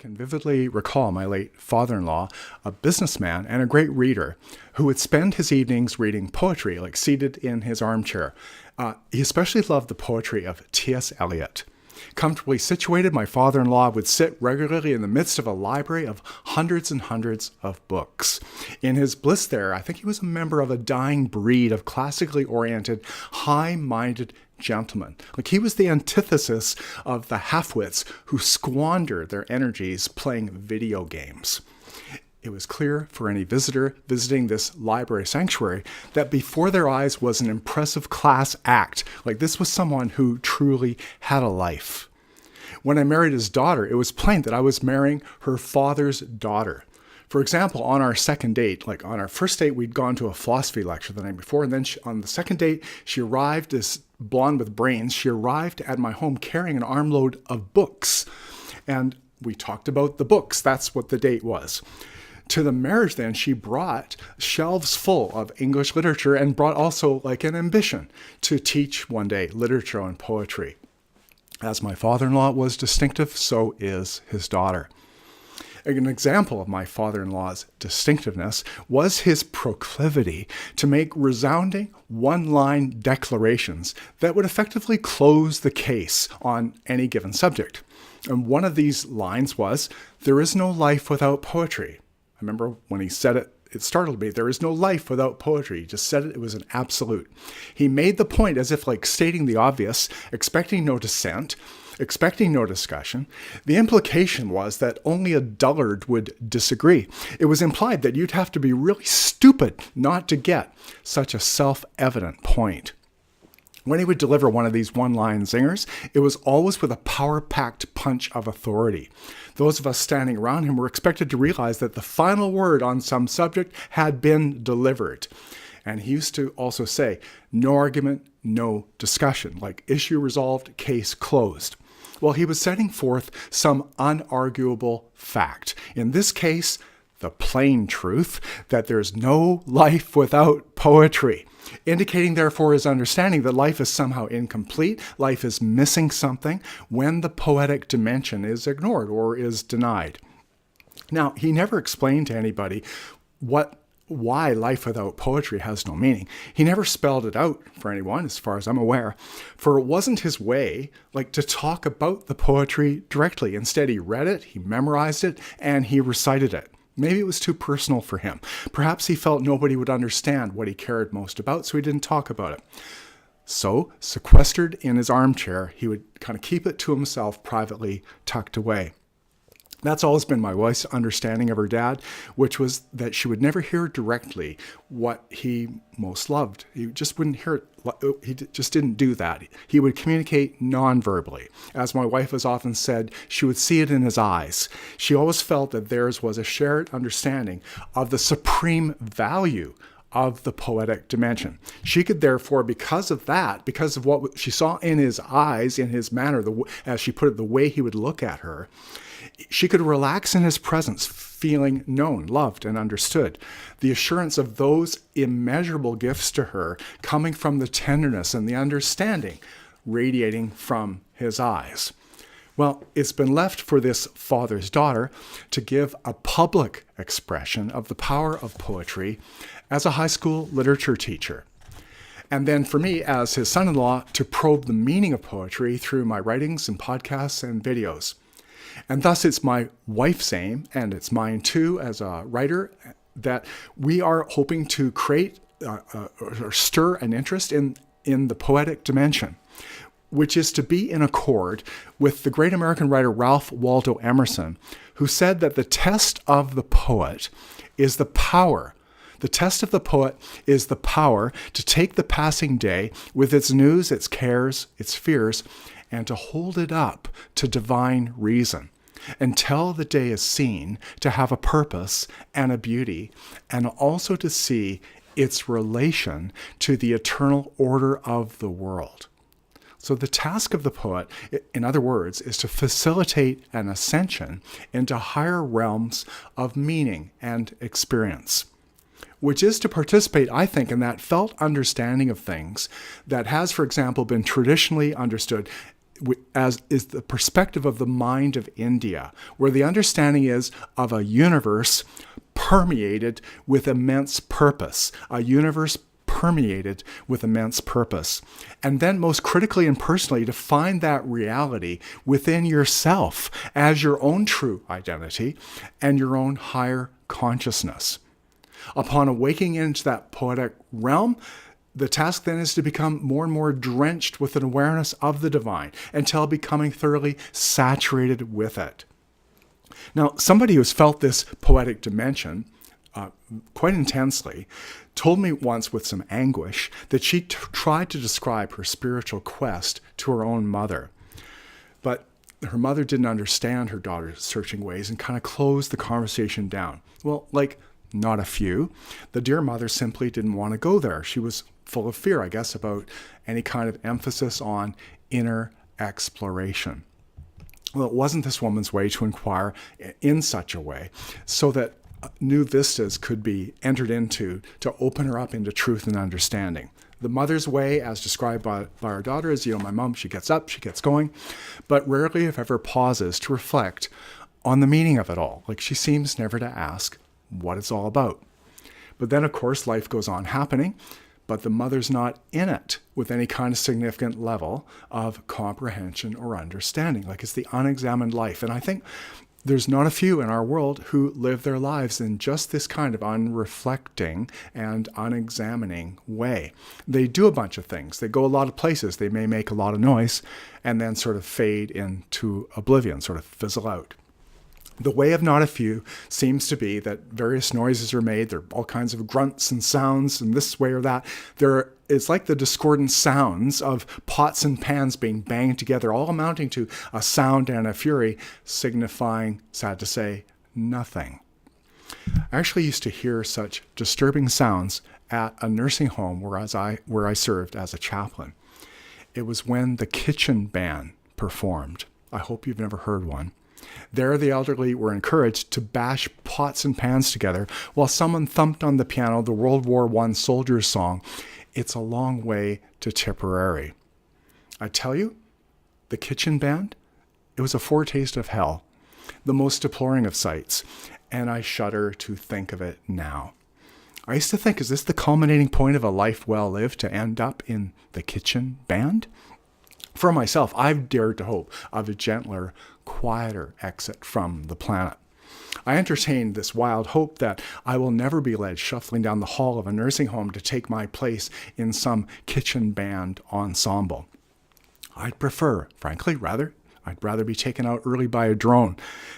can vividly recall my late father-in-law, a businessman and a great reader, who would spend his evenings reading poetry, like seated in his armchair. He especially loved the poetry of T.S. Eliot. Comfortably situated, my father-in-law would sit regularly in the midst of a library of hundreds and hundreds of books. In his bliss there, I think he was a member of a dying breed of classically oriented, high-minded gentlemen. Like he was the antithesis of the half-wits who squander their energies playing video games. It was clear for any visitor visiting this library sanctuary that before their eyes was an impressive class act. Like this was someone who truly had a life. When I married his daughter, it was plain that I was marrying her father's daughter. For example, on our second date, like on our first date, we'd gone to a philosophy lecture the night before, and then on the second date, she arrived, this blonde with brains, she arrived at my home carrying an armload of books. And we talked about the books. That's what the date was. To the marriage then, she brought shelves full of English literature and brought also like an ambition to teach one day literature and poetry. As my father-in-law was distinctive, so is his daughter. An example of my father-in-law's distinctiveness was his proclivity to make resounding one-line declarations that would effectively close the case on any given subject. And one of these lines was, "There is no life without poetry." I remember when he said it, it startled me. There is no life without poetry. He just said it. It was an absolute. He made the point as if like stating the obvious, expecting no dissent, expecting no discussion. The implication was that only a dullard would disagree. It was implied that you'd have to be really stupid not to get such a self-evident point. When he would deliver one of these one-line zingers, it was always with a power-packed punch of authority. Those of us standing around him were expected to realize that the final word on some subject had been delivered. And he used to also say, no argument, no discussion, like issue resolved, case closed. Well, he was setting forth some unarguable fact. In this case, the plain truth that there's no life without poetry, indicating therefore his understanding that life is somehow incomplete, life is missing something when the poetic dimension is ignored or is denied. Now, he never explained to anybody why life without poetry has no meaning. He never spelled it out for anyone, as far as I'm aware, for it wasn't his way, like, to talk about the poetry directly. Instead, he read it, he memorized it, and he recited it. Maybe it was too personal for him. Perhaps he felt nobody would understand what he cared most about, so he didn't talk about it. So, sequestered in his armchair, he would kind of keep it to himself privately, tucked away. That's always been my wife's understanding of her dad, which was that she would never hear directly what he most loved. He just wouldn't hear it. He just didn't do that. He would communicate non-verbally. As my wife has often said, she would see it in his eyes. She always felt that theirs was a shared understanding of the supreme value of the poetic dimension. She could therefore, because of that, because of what she saw in his eyes, in his manner, as she put it, the way he would look at her, she could relax in his presence, feeling known, loved, and understood. The assurance of those immeasurable gifts to her coming from the tenderness and the understanding radiating from his eyes. Well, it's been left for this father's daughter to give a public expression of the power of poetry as a high school literature teacher. And then for me, as his son-in-law, to probe the meaning of poetry through my writings and podcasts and videos. And thus it's my wife's aim, and it's mine too as a writer, that we are hoping to create or stir an interest in the poetic dimension, which is to be in accord with the great American writer Ralph Waldo Emerson, who said that the test of the poet is the power. The test of the poet is the power to take the passing day with its news, its cares, its fears, and to hold it up to divine reason until the day is seen to have a purpose and a beauty, and also to see its relation to the eternal order of the world. So the task of the poet, in other words, is to facilitate an ascension into higher realms of meaning and experience, which is to participate, I think, in that felt understanding of things that has, for example, been traditionally understood as is the perspective of the mind of India, where the understanding is of a universe permeated with immense purpose, a universe permeated with immense purpose. And then most critically and personally, to find that reality within yourself as your own true identity and your own higher consciousness. Upon awaking into that poetic realm, the task then is to become more and more drenched with an awareness of the divine until becoming thoroughly saturated with it. Now, somebody who's felt this poetic dimension quite intensely told me once with some anguish that she tried to describe her spiritual quest to her own mother. But her mother didn't understand her daughter's searching ways and kind of closed the conversation down. Well, like not a few. The dear mother simply didn't want to go there. She was full of fear, I guess, about any kind of emphasis on inner exploration. Well, it wasn't this woman's way to inquire in such a way so that new vistas could be entered into to open her up into truth and understanding. The mother's way, as described by our daughter, is, my mom, she gets up, she gets going, but rarely, if ever, pauses to reflect on the meaning of it all. Like she seems never to ask what it's all about. But then, of course, life goes on happening, but the mother's not in it with any kind of significant level of comprehension or understanding. Like it's the unexamined life. And I think there's not a few in our world who live their lives in just this kind of unreflecting and unexamining way. They do a bunch of things. They go a lot of places. They may make a lot of noise and then sort of fade into oblivion, sort of fizzle out. The way of not a few seems to be that various noises are made. There are all kinds of grunts and sounds and this way or that. It's like the discordant sounds of pots and pans being banged together, all amounting to a sound and a fury, signifying, sad to say, nothing. I actually used to hear such disturbing sounds at a nursing home where I served as a chaplain. It was when the kitchen band performed. I hope you've never heard one. There, the elderly were encouraged to bash pots and pans together while someone thumped on the piano the World War I soldier's song, "It's a Long Way to Tipperary." I tell you, the kitchen band, it was a foretaste of hell, the most deploring of sights, and I shudder to think of it now. I used to think, is this the culminating point of a life well lived to end up in the kitchen band? For myself, I've dared to hope of a gentler, quieter exit from the planet. I entertained this wild hope that I will never be led shuffling down the hall of a nursing home to take my place in some kitchen band ensemble. I'd rather be taken out early by a drone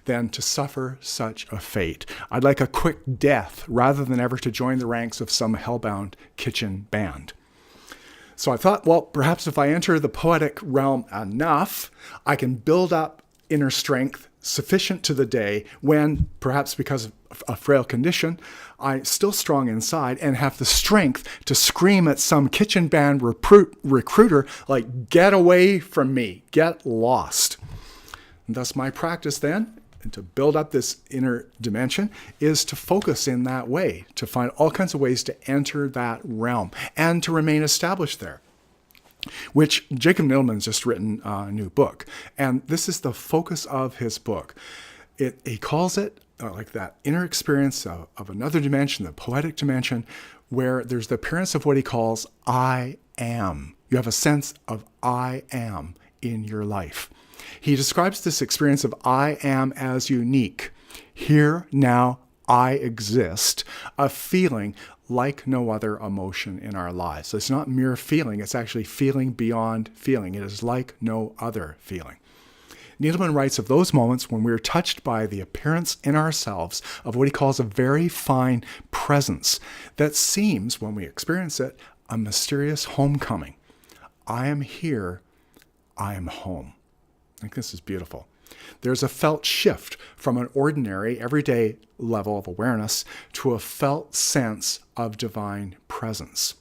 than to suffer such a fate. I'd like a quick death rather than ever to join the ranks of some hellbound kitchen band. So I thought, well, perhaps if I enter the poetic realm enough, I can build up inner strength sufficient to the day when, perhaps because of a frail condition, I'm still strong inside and have the strength to scream at some kitchen band recruiter, like, get away from me, get lost. And thus my practice then, and to build up this inner dimension, is to focus in that way, to find all kinds of ways to enter that realm and to remain established there. Which Jacob Needleman's just written a new book. And this is the focus of his book. He calls it like that inner experience of another dimension, the poetic dimension, where there's the appearance of what he calls I am. You have a sense of I am in your life. He describes this experience of I am as unique. Here, now, I exist, a feeling like no other emotion in our lives. So it's not mere feeling, it's actually feeling beyond feeling. It is like no other feeling. Needleman writes of those moments when we're touched by the appearance in ourselves of what he calls a very fine presence that seems, when we experience it, a mysterious homecoming. I am here, I am home. I think this is beautiful. There's a felt shift from an ordinary, everyday level of awareness to a felt sense of divine presence.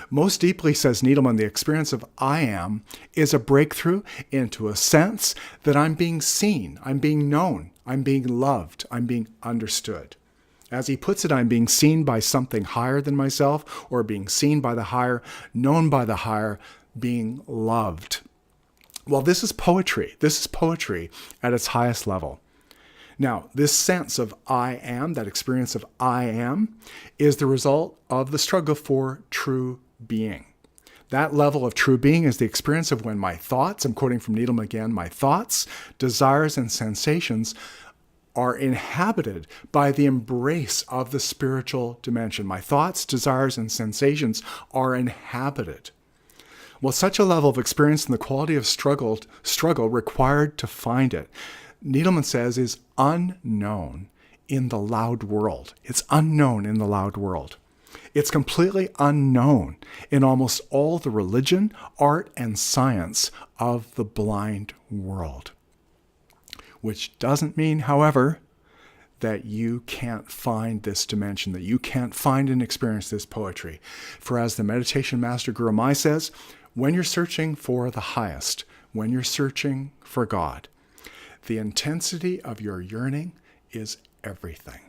Most deeply, says Needleman, the experience of I am is a breakthrough into a sense that I'm being seen, I'm being known, I'm being loved, I'm being understood. As he puts it, I'm being seen by something higher than myself, or being seen by the higher, known by the higher, being loved. Well, this is poetry. This is poetry at its highest level. Now, this sense of I am, that experience of I am, is the result of the struggle for true being. That level of true being is the experience of when my thoughts, I'm quoting from Needham again, my thoughts, desires, and sensations are inhabited by the embrace of the spiritual dimension. My thoughts, desires, and sensations are inhabited. Well, such a level of experience and the quality of struggle required to find it, Needleman says, is unknown in the loud world. It's unknown in the loud world. It's completely unknown in almost all the religion, art, and science of the blind world. Which doesn't mean, however, that you can't find this dimension, that you can't find and experience this poetry. For as the meditation master Guru Mai says, when you're searching for the highest, when you're searching for God, the intensity of your yearning is everything.